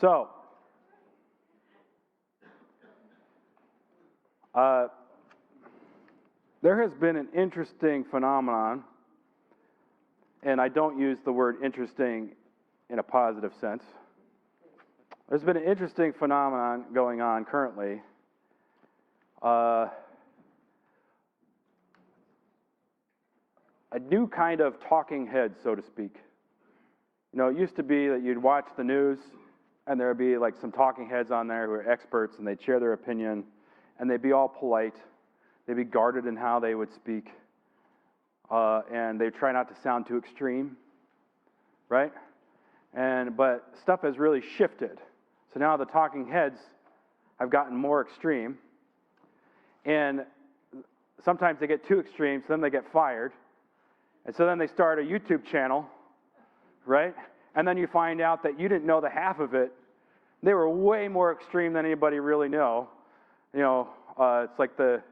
So, there has been an interesting phenomenon, and I don't use the word interesting in a positive sense. There's been an interesting phenomenon going on currently. A new kind of talking head, so to speak. You know, it used to be that you'd watch the news and there would be like some talking heads on there who are experts and they'd share their opinion and they'd be all polite. They'd be guarded in how they would speak. And they'd try not to sound too extreme, right? But stuff has really shifted. So now the talking heads have gotten more extreme. And sometimes they get too extreme, so then they get fired. And so then they start a YouTube channel, right? And then you find out that you didn't know the half of it. They were way more extreme than anybody really knew. You know, it's like the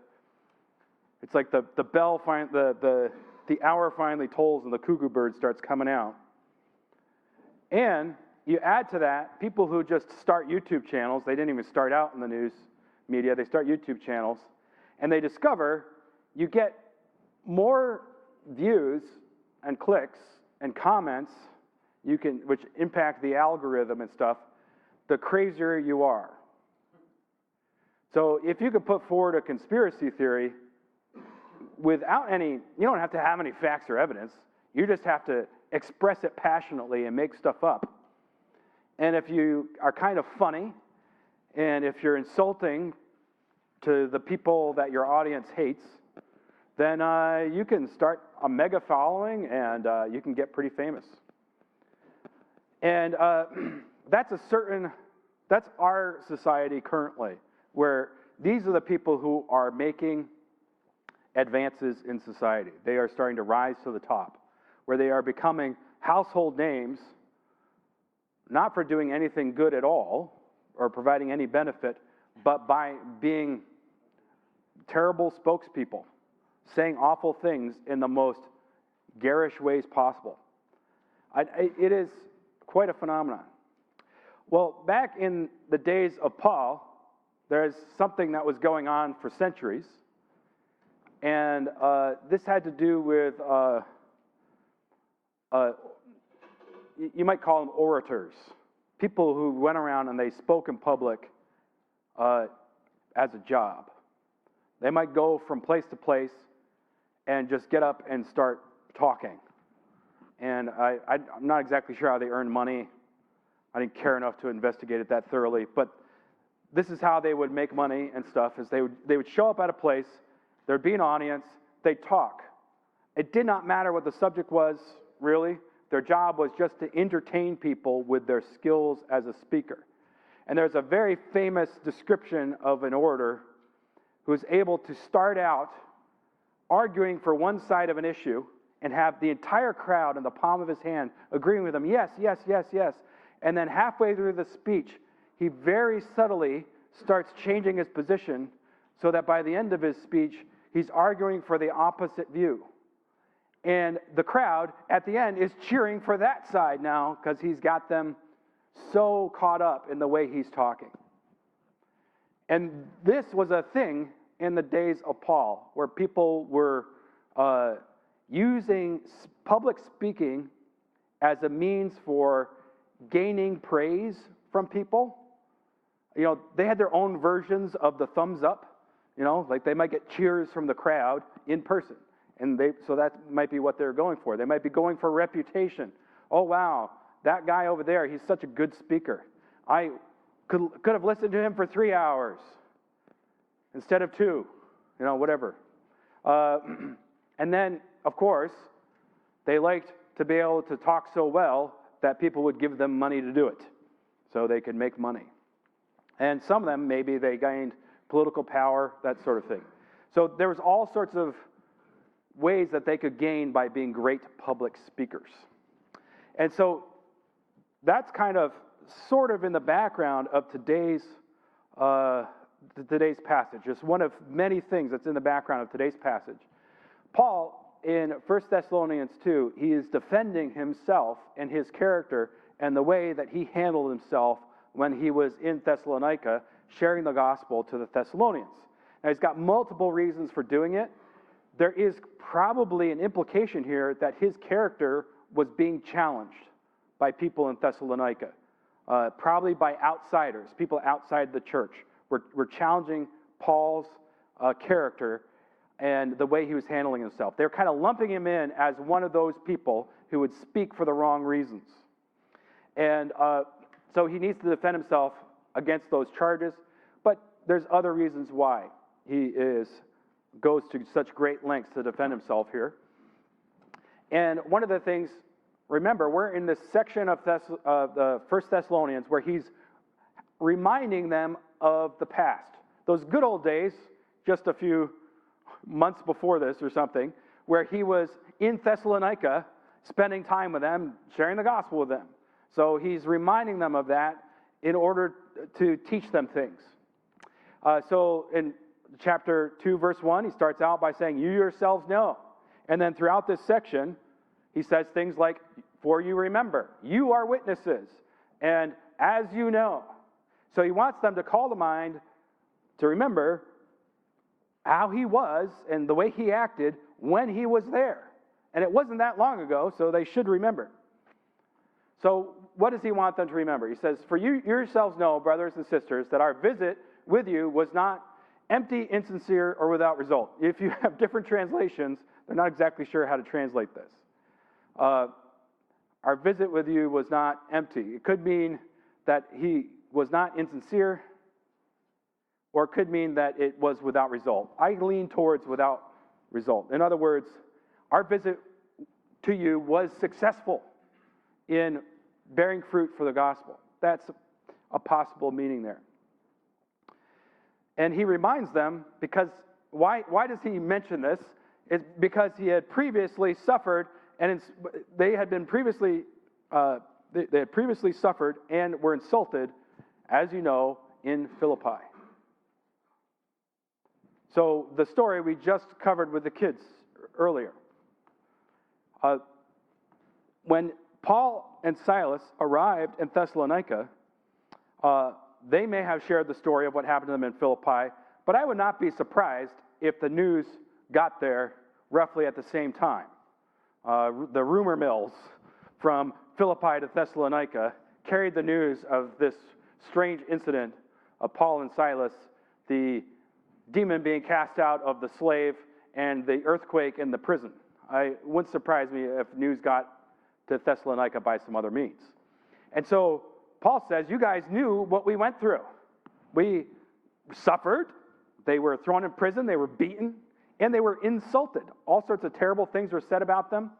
bell, the hour finally tolls and the cuckoo bird starts coming out. And you add to that people who just start YouTube channels. They didn't even start out in the news media. They start YouTube channels, and they discover you get more views and clicks and comments which impact the algorithm and stuff, the crazier you are. So if you could put forward a conspiracy theory without you don't have to have any facts or evidence. You just have to express it passionately and make stuff up. And if you are kind of funny, and if you're insulting to the people that your audience hates, then you can start a mega following and you can get pretty famous. And that's our society currently, where these are the people who are making advances in society. They are starting to rise to the top, where they are becoming household names, not for doing anything good at all or providing any benefit, but by being terrible spokespeople, saying awful things in the most garish ways possible. It is quite a phenomenon. Well, back in the days of Paul, there's something that was going on for centuries, and this had to do with, you might call them orators, people who went around and they spoke in public as a job. They might go from place to place and just get up and start talking. And I'm not exactly sure how they earned money. I didn't care enough to investigate it that thoroughly. But this is how they would make money and stuff, is they would show up at a place, there'd be an audience, they'd talk. It did not matter what the subject was, really. Their job was just to entertain people with their skills as a speaker. And there's a very famous description of an orator who is able to start out arguing for one side of an issue and have the entire crowd in the palm of his hand agreeing with him, yes, yes, yes, yes. And then halfway through the speech, he very subtly starts changing his position so that by the end of his speech, he's arguing for the opposite view. And the crowd at the end is cheering for that side now because he's got them so caught up in the way he's talking. And this was a thing in the days of Paul, where people were using public speaking as a means for gaining praise from people. You know, they had their own versions of the thumbs up, you know, like they might get cheers from the crowd in person. And so that might be what they're going for. They might be going for reputation. Oh, wow, that guy over there, he's such a good speaker. I could have listened to him for 3 hours instead of 2, you know, whatever. And then, of course, they liked to be able to talk so well that people would give them money to do it so they could make money. And some of them, maybe they gained political power, that sort of thing. So there was all sorts of ways that they could gain by being great public speakers. And so that's kind of sort of in the background of today's passage. It's one of many things that's in the background of today's passage. Paul, in 1 Thessalonians 2, he is defending himself and his character and the way that he handled himself when he was in Thessalonica sharing the gospel to the Thessalonians. Now, he's got multiple reasons for doing it. There is probably an implication here that his character was being challenged by people in Thessalonica, probably by outsiders, people outside the church were challenging Paul's character and the way he was handling himself. They're kind of lumping him in as one of those people who would speak for the wrong reasons. And so he needs to defend himself against those charges, but there's other reasons why he goes to such great lengths to defend himself here. And one of the things, remember, we're in this section of the 1 Thessalonians where he's reminding them of the past. Those good old days, just a few months before this or something, where he was in Thessalonica, spending time with them, sharing the gospel with them. So he's reminding them of that in order to teach them things. So in chapter 2, verse 1, he starts out by saying, "You yourselves know." And then throughout this section, he says things like, "For you remember, you are witnesses, and as you know." So he wants them to call to mind, to remember how he was and the way he acted when he was there. And it wasn't that long ago, so they should remember. So what does he want them to remember? He says, "For you yourselves know, brothers and sisters, that our visit with you was not empty, insincere, or without result." If you have different translations, they're not exactly sure how to translate this. Our visit with you was not empty. It could mean that he was not insincere, or it could mean that it was without result. I lean towards without result. In other words, our visit to you was successful in bearing fruit for the gospel. That's a possible meaning there. And he reminds them, because why does he mention this? It's because he had previously suffered, and they had previously suffered and were insulted, as you know, in Philippi. So the story we just covered with the kids earlier. When Paul and Silas arrived in Thessalonica, they may have shared the story of what happened to them in Philippi, but I would not be surprised if the news got there roughly at the same time. The rumor mills from Philippi to Thessalonica carried the news of this strange incident of Paul and Silas, the demon being cast out of the slave, and the earthquake in the prison. It wouldn't surprise me if news got to Thessalonica by some other means. And so Paul says, you guys knew what we went through. We suffered. They were thrown in prison. They were beaten. And they were insulted. All sorts of terrible things were said about them.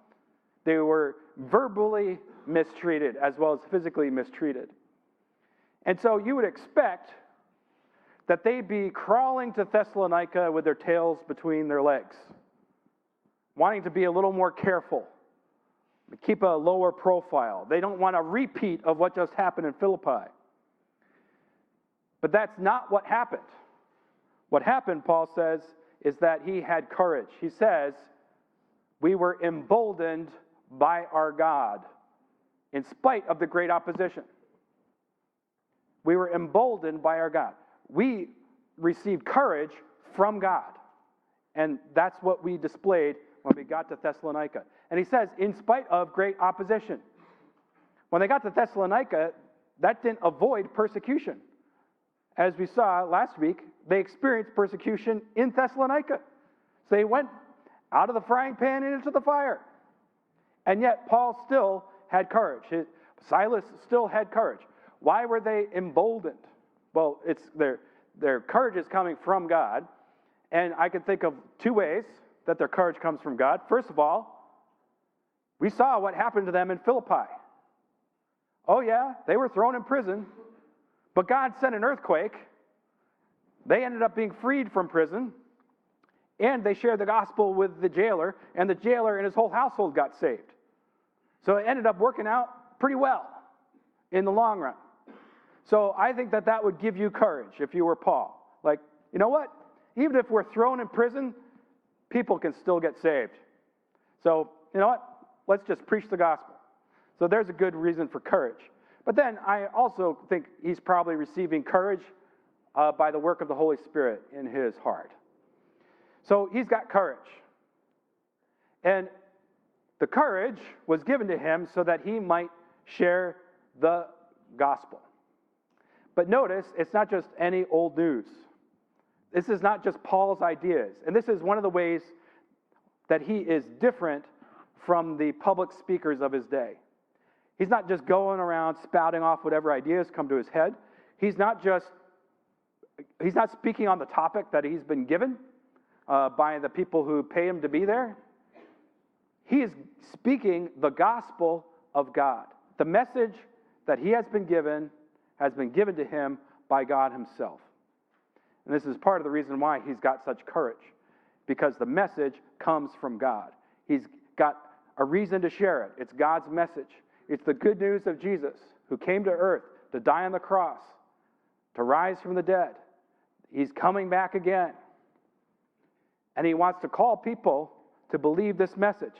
They were verbally mistreated as well as physically mistreated. And so you would expect that they'd be crawling to Thessalonica with their tails between their legs, wanting to be a little more careful, keep a lower profile. They don't want a repeat of what just happened in Philippi. But that's not what happened. What happened, Paul says, is that he had courage. He says, we were emboldened by our God in spite of the great opposition. We were emboldened by our God. We received courage from God. And that's what we displayed when we got to Thessalonica. And he says, in spite of great opposition. When they got to Thessalonica, that didn't avoid persecution. As we saw last week, they experienced persecution in Thessalonica. So they went out of the frying pan and into the fire. And yet Paul still had courage. Silas still had courage. Why were they emboldened? Well, it's their courage is coming from God. And I can think of two ways that their courage comes from God. First of all, we saw what happened to them in Philippi. Oh yeah, they were thrown in prison, but God sent an earthquake. They ended up being freed from prison, and they shared the gospel with the jailer, and the jailer and his whole household got saved. So it ended up working out pretty well in the long run. So I think that would give you courage if you were Paul. Like, you know what? Even if we're thrown in prison, people can still get saved. So, you know what? Let's just preach the gospel. So there's a good reason for courage. But then I also think he's probably receiving courage by the work of the Holy Spirit in his heart. So he's got courage. And the courage was given to him so that he might share the gospel. But notice, it's not just any old news. This is not just Paul's ideas. And this is one of the ways that he is different from the public speakers of his day. He's not just going around spouting off whatever ideas come to his head. He's not speaking on the topic that he's been given by the people who pay him to be there. He is speaking the gospel of God. The message that he has been given to him by God himself. And this is part of the reason why he's got such courage, because the message comes from God. He's got a reason to share it. It's God's message. It's the good news of Jesus, who came to earth to die on the cross, to rise from the dead. He's coming back again. And he wants to call people to believe this message,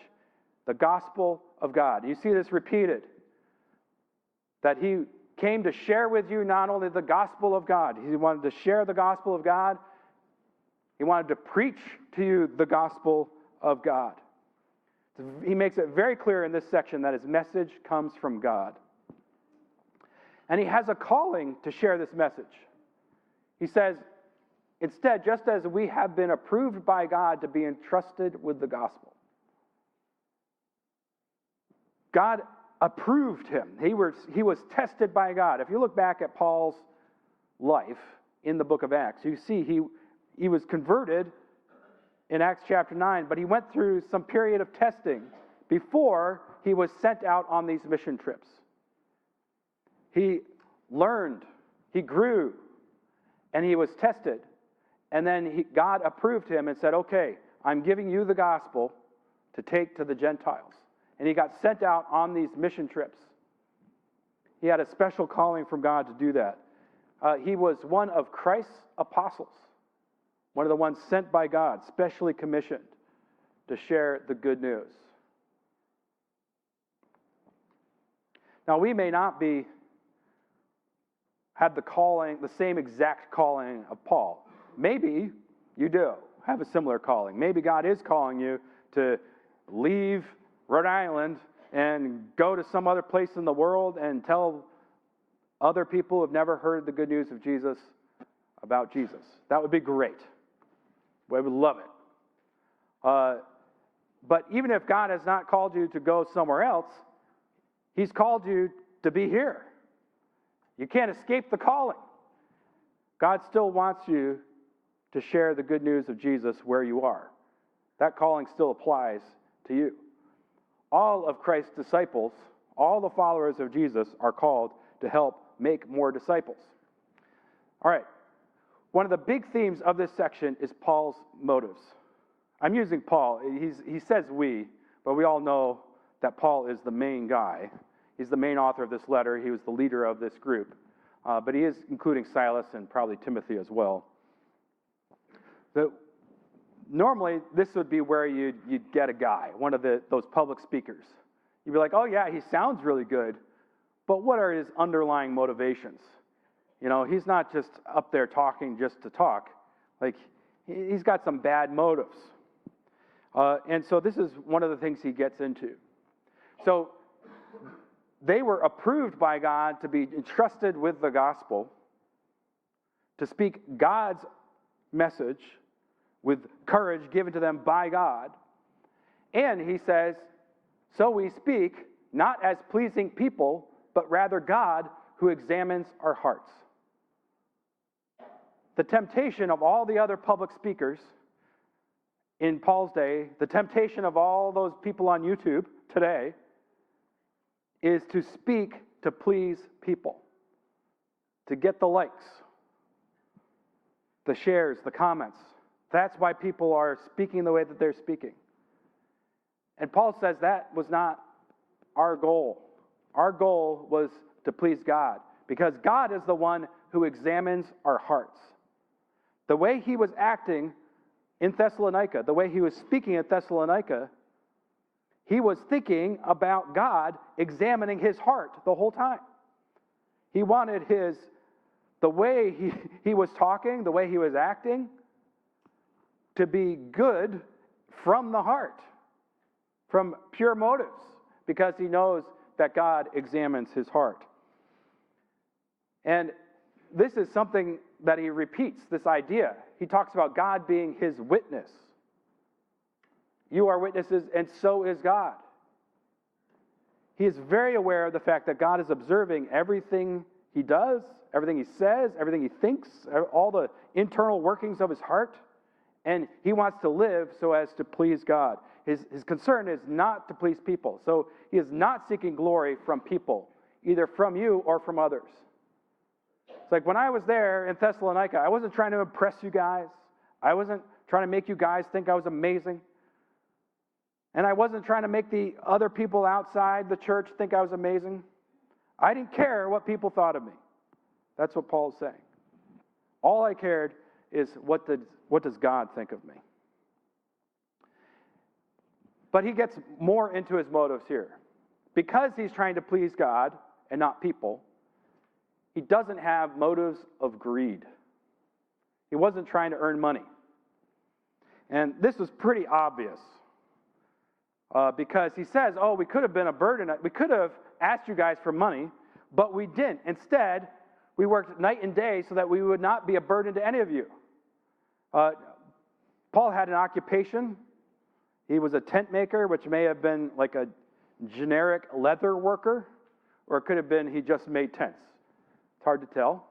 the gospel of God. You see this repeated, that he came to share with you not only the gospel of God, he wanted to share the gospel of God, he wanted to preach to you the gospel of God. He makes it very clear in this section that his message comes from God. And he has a calling to share this message. He says, instead, just as we have been approved by God to be entrusted with the gospel. God approved him. He was tested by God. If you look back at Paul's life in the book of Acts, you see he was converted in Acts chapter 9, but he went through some period of testing before he was sent out on these mission trips. He learned, he grew, and he was tested. And then God approved him and said, okay, I'm giving you the gospel to take to the Gentiles. And he got sent out on these mission trips. He had a special calling from God to do that. He was one of Christ's apostles, one of the ones sent by God, specially commissioned to share the good news. Now, we may not have the same exact calling of Paul. Maybe you do have a similar calling. Maybe God is calling you to leave Rhode Island and go to some other place in the world and tell other people who have never heard the good news of Jesus about Jesus. That would be great. We would love it. But even if God has not called you to go somewhere else, he's called you to be here. You can't escape the calling. God still wants you to share the good news of Jesus where you are. That calling still applies to you. All of Christ's disciples, all the followers of Jesus, are called to help make more disciples. All right. One of the big themes of this section is Paul's motives. I'm using Paul. He says we, but we all know that Paul is the main guy. He's the main author of this letter. He was the leader of this group. But he is including Silas and probably Timothy as well. Normally, this would be where you'd get a guy, one of those public speakers. You'd be like, oh yeah, he sounds really good, but what are his underlying motivations? You know, he's not just up there talking just to talk. Like, he's got some bad motives. And so this is one of the things he gets into. So they were approved by God to be entrusted with the gospel, to speak God's message with courage given to them by God. And he says, so we speak not as pleasing people, but rather God who examines our hearts. The temptation of all the other public speakers in Paul's day, the temptation of all those people on YouTube today, is to speak to please people, to get the likes, the shares, the comments. That's why people are speaking the way that they're speaking. And Paul says that was not our goal. Our goal was to please God, because God is the one who examines our hearts. The way he was acting in Thessalonica, the way he was speaking at Thessalonica, he was thinking about God examining his heart the whole time. He wanted the way he was talking, the way he was acting, to be good from the heart, from pure motives, because he knows that God examines his heart. And this is something that he repeats, this idea. He talks about God being his witness. You are witnesses, and so is God. He is very aware of the fact that God is observing everything he does, everything he says, everything he thinks, all the internal workings of his heart, and he wants to live so as to please God. His concern is not to please people, so he is not seeking glory from people, either from you or from others. It's like when I was there in Thessalonica, I wasn't trying to impress you guys. I wasn't trying to make you guys think I was amazing. And I wasn't trying to make the other people outside the church think I was amazing. I didn't care what people thought of me. That's what Paul's saying. All I cared is what does God think of me? But he gets more into his motives here. Because he's trying to please God and not people, he doesn't have motives of greed. He wasn't trying to earn money. And this was pretty obvious. Because he says, we could have been a burden. We could have asked you guys for money, but we didn't. Instead, we worked night and day so that we would not be a burden to any of you. Paul had an occupation. He was a tent maker, which may have been like a generic leather worker, or it could have been he just made tents. It's hard to tell.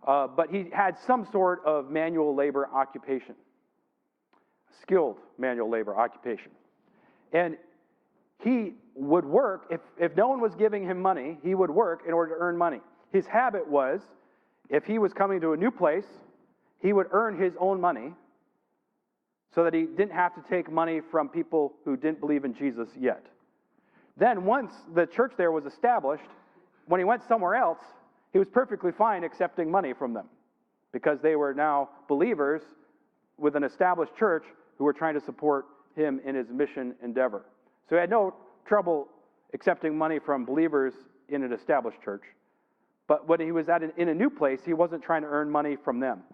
But he had some sort of manual labor occupation, skilled manual labor occupation. And he would work, if no one was giving him money, he would work in order to earn money. His habit was, if he was coming to a new place, he would earn his own money so that he didn't have to take money from people who didn't believe in Jesus yet. Then once the church there was established, when he went somewhere else, he was perfectly fine accepting money from them because they were now believers with an established church who were trying to support him in his mission endeavor. So he had no trouble accepting money from believers in an established church. But when he was in a new place, he wasn't trying to earn money from them.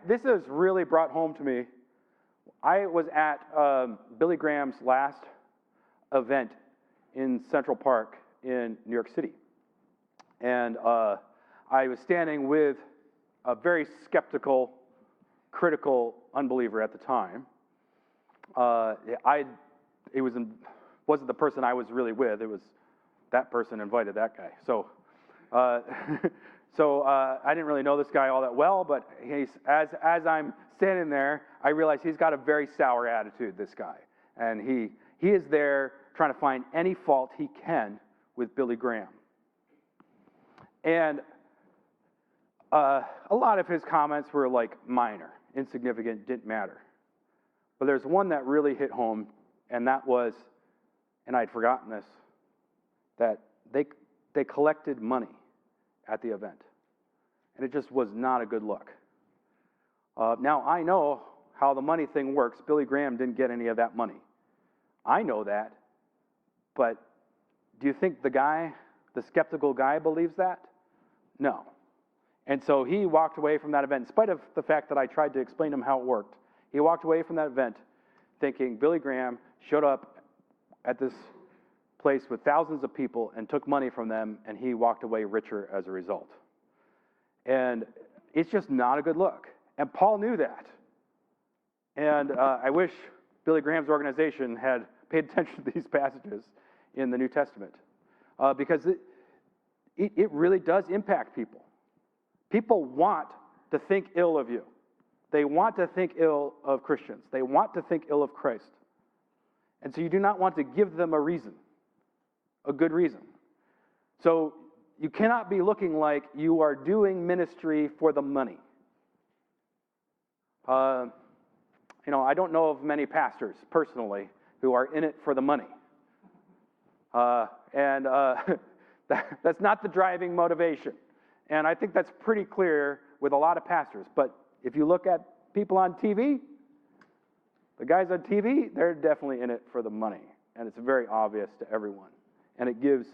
This has really brought home to me. I was at Billy Graham's last event in Central Park in New York City. And I was standing with a very skeptical, critical unbeliever at the time. It wasn't the person I was really with. It was that person invited that guy. So I didn't really know this guy all that well. But as I'm standing there, I realize he's got a very sour attitude. This guy, and he is there trying to find any fault he can with Billy Graham. And a lot of his comments were like minor, insignificant, didn't matter. But there's one that really hit home, and that was, and I'd forgotten this, that they collected money at the event. And it just was not a good look. Now, I know how the money thing works. Billy Graham didn't get any of that money. I know that. But do you think the skeptical guy believes that? No. And so he walked away from that event, in spite of the fact that I tried to explain to him how it worked. He walked away from that event thinking Billy Graham showed up at this place with thousands of people and took money from them, and he walked away richer as a result. And it's just not a good look. And Paul knew that. And I wish Billy Graham's organization had paid attention to these passages in the New Testament, because it really does impact people. People want to think ill of you. They want to think ill of Christians. They want to think ill of Christ. And so you do not want to give them a reason, a good reason. So you cannot be looking like you are doing ministry for the money. I don't know of many pastors personally who are in it for the money. That's not the driving motivation. And I think that's pretty clear with a lot of pastors. But if you look at people on TV, the guys on TV, they're definitely in it for the money. And it's very obvious to everyone. And it gives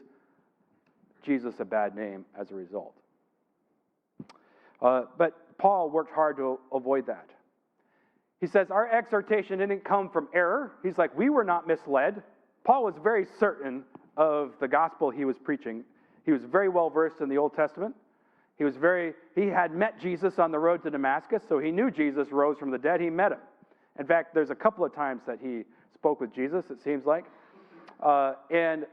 Jesus a bad name as a result. But Paul worked hard to avoid that. He says, our exhortation didn't come from error. He's like, we were not misled. Paul was very certain of the gospel he was preaching. He was very well versed in the Old Testament. He had met Jesus on the road to Damascus, so he knew Jesus rose from the dead. He met him. In fact, there's a couple of times that he spoke with Jesus, it seems like. And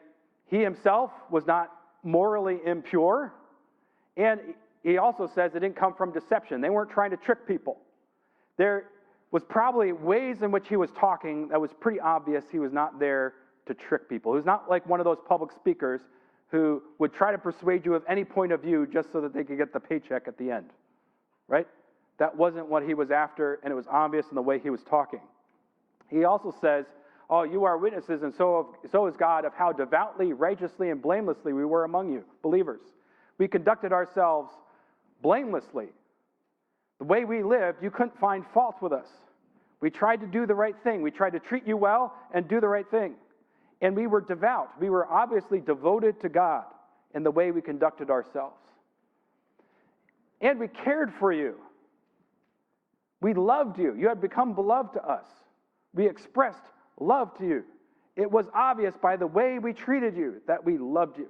he himself was not morally impure. And he also says it didn't come from deception. They weren't trying to trick people. There was probably ways in which he was talking that was pretty obvious he was not there to trick people. He was not like one of those public speakers who would try to persuade you of any point of view just so that they could get the paycheck at the end, right? That wasn't what he was after, and it was obvious in the way he was talking. He also says, oh, you are witnesses, and so is God, of how devoutly, righteously, and blamelessly we were among you, believers. We conducted ourselves blamelessly. The way we lived, you couldn't find fault with us. We tried to do the right thing. We tried to treat you well and do the right thing. And we were devout. We were obviously devoted to God in the way we conducted ourselves. And we cared for you. We loved you. You had become beloved to us. We expressed love to you. It was obvious by the way we treated you that we loved you.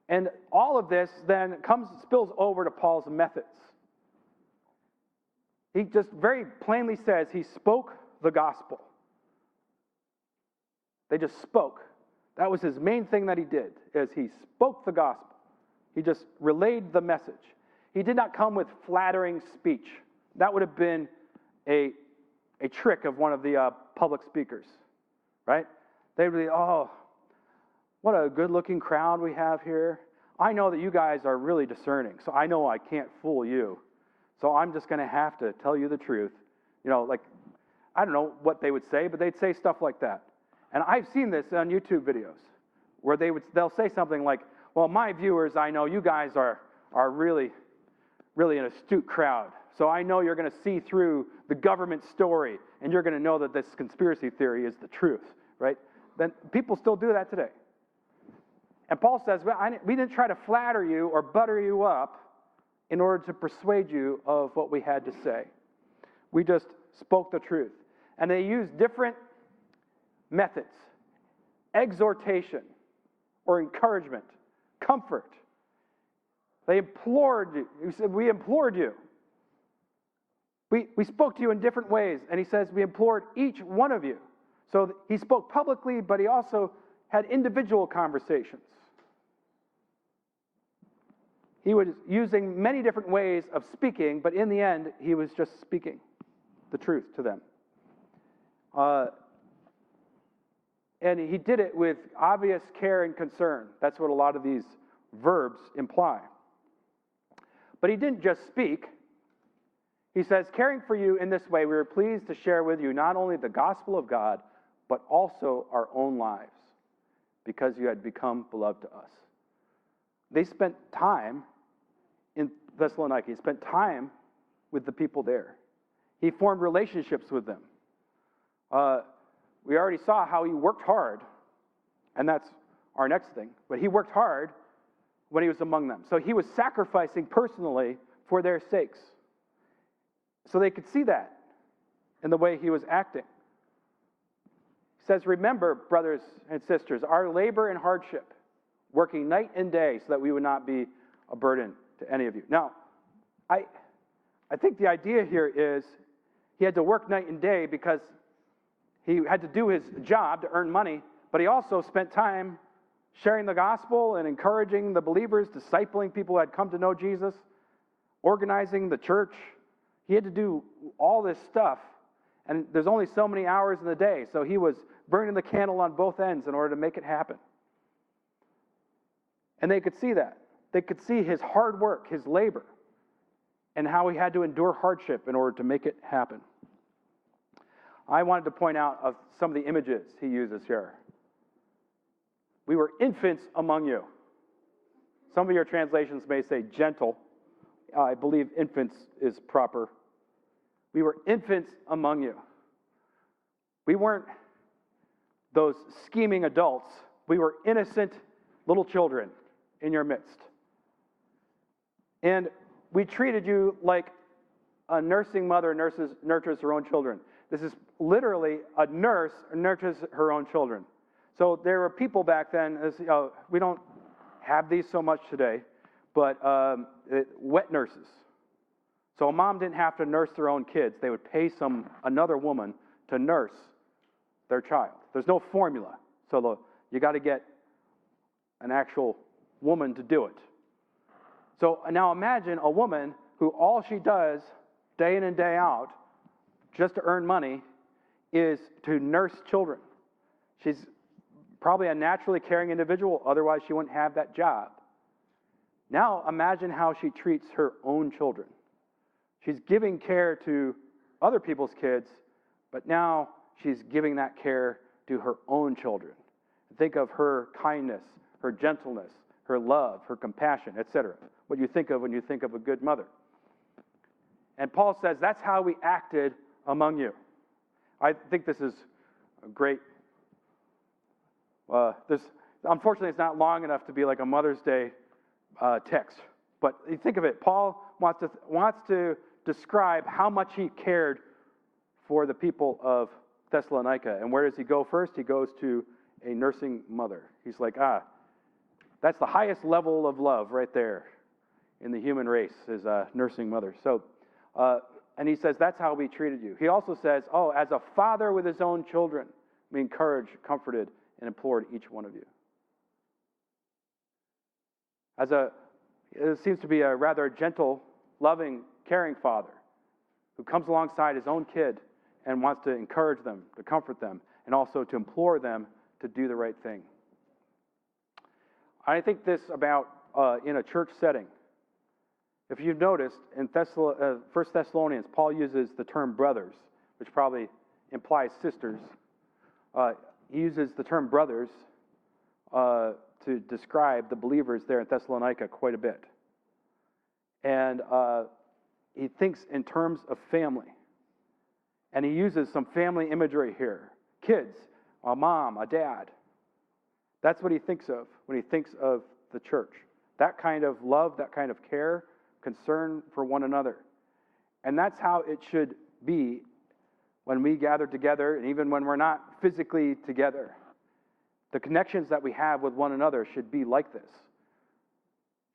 And all of this then spills over to Paul's methods. He just very plainly says he spoke the gospel. They just spoke. That was his main thing that he did, is he spoke the gospel. He just relayed the message. He did not come with flattering speech. That would have been a trick of one of the public speakers, right? They'd be, oh, what a good-looking crowd we have here. I know that you guys are really discerning, so I know I can't fool you. So I'm just going to have to tell you the truth. You know, like, I don't know what they would say, but they'd say stuff like that. And I've seen this on YouTube videos where they'll say something like, well, my viewers, I know you guys are really, really an astute crowd. So I know you're going to see through the government story and you're going to know that this conspiracy theory is the truth, right? Then people still do that today. And Paul says, well, we didn't try to flatter you or butter you up in order to persuade you of what we had to say. We just spoke the truth. And they used different methods: exhortation or encouragement, comfort. They implored you. He said, we implored you. We spoke to you in different ways. And he says, we implored each one of you. So he spoke publicly, but he also had individual conversations. He was using many different ways of speaking, but in the end, he was just speaking the truth to them. And he did it with obvious care and concern. That's what a lot of these verbs imply. But he didn't just speak. He says, caring for you in this way, we were pleased to share with you not only the gospel of God, but also our own lives, because you had become beloved to us. They spent time in Thessalonica. He spent time with the people there. He formed relationships with them. We already saw how he worked hard, and that's our next thing. But he worked hard when he was among them. So he was sacrificing personally for their sakes. So they could see that in the way he was acting. He says, remember, brothers and sisters, our labor and hardship, working night and day so that we would not be a burden to any of you. Now, I think the idea here is he had to work night and day because he had to do his job to earn money, but he also spent time sharing the gospel and encouraging the believers, discipling people who had come to know Jesus, organizing the church. He had to do all this stuff, and there's only so many hours in the day, so he was burning the candle on both ends in order to make it happen. And they could see that. They could see his hard work, his labor, and how he had to endure hardship in order to make it happen. I wanted to point out of some of the images he uses here. We were infants among you. Some of your translations may say gentle. I believe infants is proper. We were infants among you. We weren't those scheming adults we were innocent little children in your midst. And we treated you like a nursing mother nurtures her own children. This is literally a nurse nurtures her own children. So there were people back then, we don't have these so much today, but wet nurses. So a mom didn't have to nurse their own kids. They would pay another woman to nurse their child. There's no formula. So you got to get an actual woman to do it. So now imagine a woman who all she does day in and day out, just to earn money, is to nurse children. She's probably a naturally caring individual, otherwise she wouldn't have that job. Now imagine how she treats her own children. She's giving care to other people's kids, but now she's giving that care to her own children. Think of her kindness, her gentleness, her love, her compassion, etc. What you think of when you think of a good mother. And Paul says that's how we acted among you. I think this is a great. Unfortunately, it's not long enough to be like a Mother's Day text. But you think of it. Paul wants to describe how much he cared for the people of Thessalonica. And where does he go first? He goes to a nursing mother. He's like, that's the highest level of love right there in the human race, is a nursing mother. So, and he says, that's how we treated you. He also says, as a father with his own children, we encouraged, comforted, and implored each one of you. It seems to be a rather gentle, loving, caring father who comes alongside his own kid and wants to encourage them, to comfort them, and also to implore them to do the right thing. I think this about in a church setting. If you've noticed, in 1 Thessalonians, Paul uses the term brothers, which probably implies sisters. He uses the term brothers to describe the believers there in Thessalonica quite a bit. And he thinks in terms of family. And he uses some family imagery here. Kids, a mom, a dad. That's what he thinks of when he thinks of the church. That kind of love, that kind of care, concern for one another. And that's how it should be when we gather together, and even when we're not physically together. The connections that we have with one another should be like this.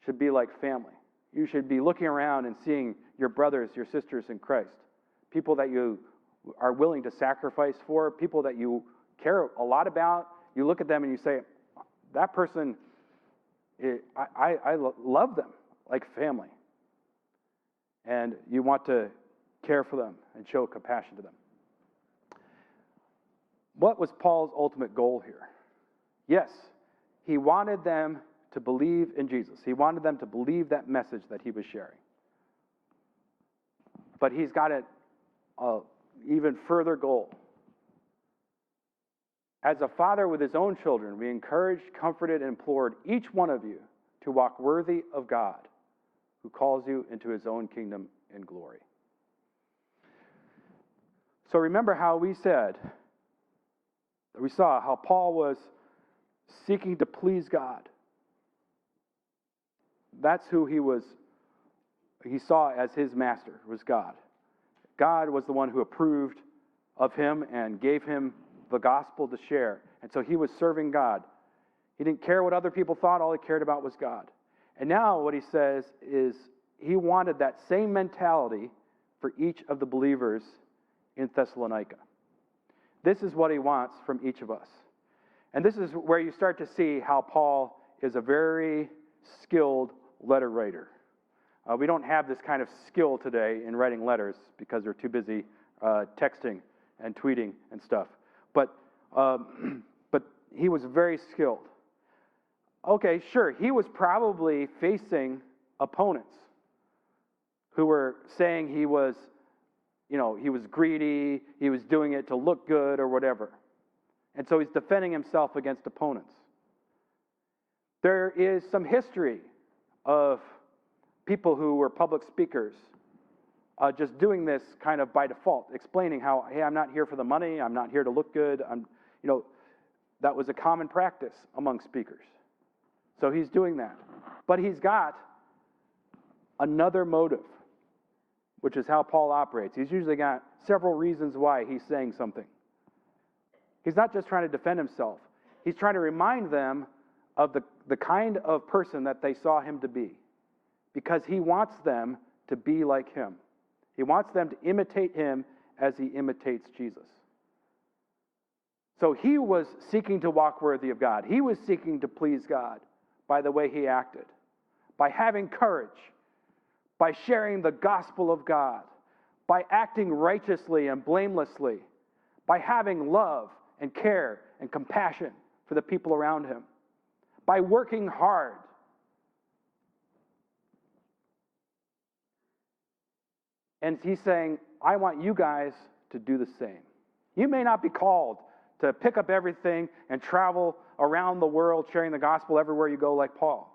Should be like family. You should be looking around and seeing your brothers, your sisters in Christ. People that you are willing to sacrifice for, people that you care a lot about. You look at them and you say, that person, I love them like family. And you want to care for them and show compassion to them. What was Paul's ultimate goal here? Yes, he wanted them to believe in Jesus. He wanted them to believe that message that he was sharing. But he's got an even further goal. As a father with his own children, we encouraged, comforted, and implored each one of you to walk worthy of God, who calls you into his own kingdom and glory. So remember how we saw how Paul was seeking to please God. That's who he saw as his master, was God. God was the one who approved of him and gave him the gospel to share. And so he was serving God. He didn't care what other people thought. All he cared about was God. And now what he says is he wanted that same mentality for each of the believers in Thessalonica. This is what he wants from each of us. And this is where you start to see how Paul is a very skilled letter writer. We don't have this kind of skill today in writing letters because we're too busy texting and tweeting and stuff. But he was very skilled. Okay, sure, he was probably facing opponents who were saying he was greedy, he was doing it to look good or whatever. And so he's defending himself against opponents. There is some history of people who were public speakers just doing this kind of by default, explaining how, hey, I'm not here for the money, I'm not here to look good. that was a common practice among speakers. So he's doing that. But he's got another motive, which is how Paul operates. He's usually got several reasons why he's saying something. He's not just trying to defend himself. He's trying to remind them of the kind of person that they saw him to be, because he wants them to be like him. He wants them to imitate him as he imitates Jesus. So he was seeking to walk worthy of God. He was seeking to please God by the way he acted, by having courage, by sharing the gospel of God, by acting righteously and blamelessly, by having love and care and compassion for the people around him, by working hard. And he's saying, I want you guys to do the same. You may not be called to pick up everything and travel around the world sharing the gospel everywhere you go like Paul.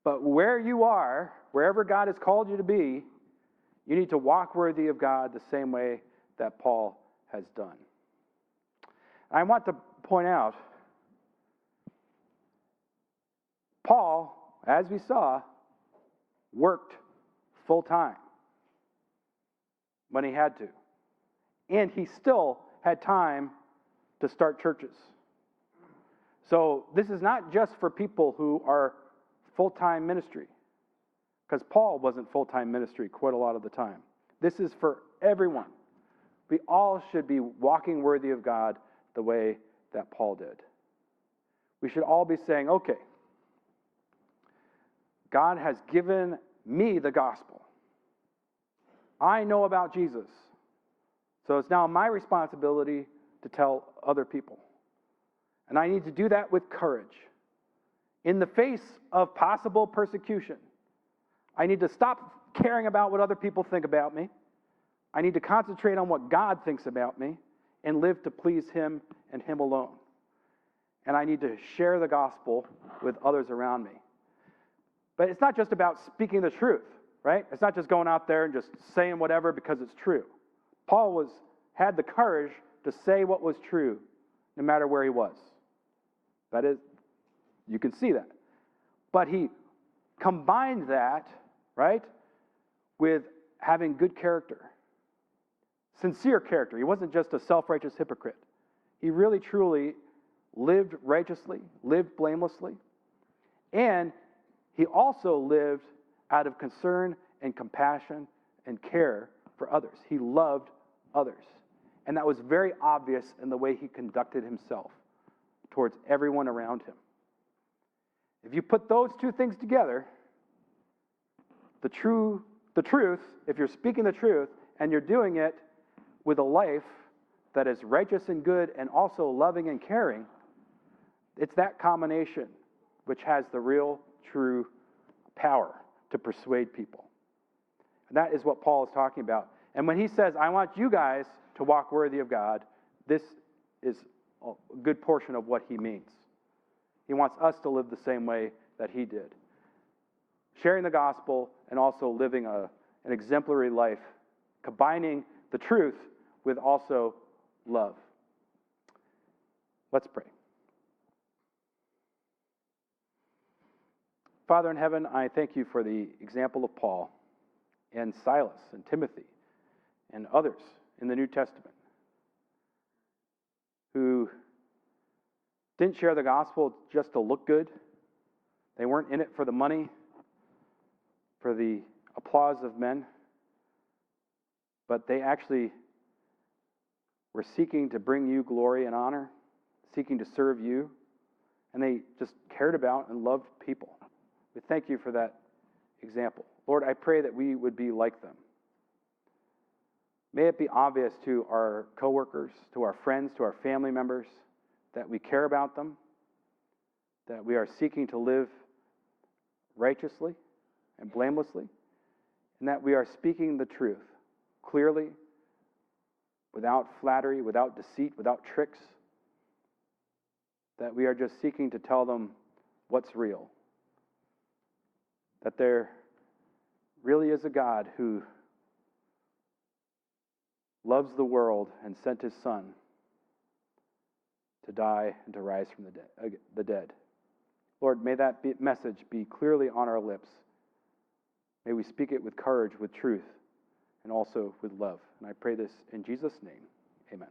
But where you are, wherever God has called you to be, you need to walk worthy of God the same way that Paul has done. I want to point out, Paul, as we saw, worked full time when he had to. And he still had time to start churches. So this is not just for people who are full-time ministry, because Paul wasn't full-time ministry quite a lot of the time. This is for everyone. We all should be walking worthy of God the way that Paul did. We should all be saying, okay, God has given me the gospel. I know about Jesus. So it's now my responsibility to tell other people. And I need to do that with courage. In the face of possible persecution, I need to stop caring about what other people think about me. I need to concentrate on what God thinks about me and live to please him and him alone. And I need to share the gospel with others around me. But it's not just about speaking the truth, right? It's not just going out there and just saying whatever because it's true. Paul had the courage to say what was true no matter where he was. That is, you can see that. But he combined that, right, with having good character. Sincere character. He wasn't just a self-righteous hypocrite. He really, truly lived righteously, lived blamelessly, and he also lived out of concern and compassion and care for others. He loved others. And that was very obvious in the way he conducted himself towards everyone around him. If you put those two things together, the truth, if you're speaking the truth and you're doing it with a life that is righteous and good and also loving and caring, it's that combination which has the real, true power to persuade people. And that is what Paul is talking about. And when he says, I want you guys to walk worthy of God, this is a good portion of what he means. He wants us to live the same way that he did. Sharing the gospel and also living an exemplary life, combining the truth with also love. Let's pray. Father in heaven, I thank you for the example of Paul and Silas and Timothy and others in the New Testament who didn't share the gospel just to look good. They weren't in it for the money, for the applause of men, but they actually were seeking to bring you glory and honor, seeking to serve you, and they just cared about and loved people. We thank you for that example. Lord, I pray that we would be like them. May it be obvious to our coworkers, to our friends, to our family members, that we care about them, that we are seeking to live righteously and blamelessly, and that we are speaking the truth clearly, without flattery, without deceit, without tricks, that we are just seeking to tell them what's real, that there really is a God who loves the world and sent his Son to die and to rise from the dead. Lord, may that message be clearly on our lips. May we speak it with courage, with truth, and also with love. And I pray this in Jesus' name. Amen.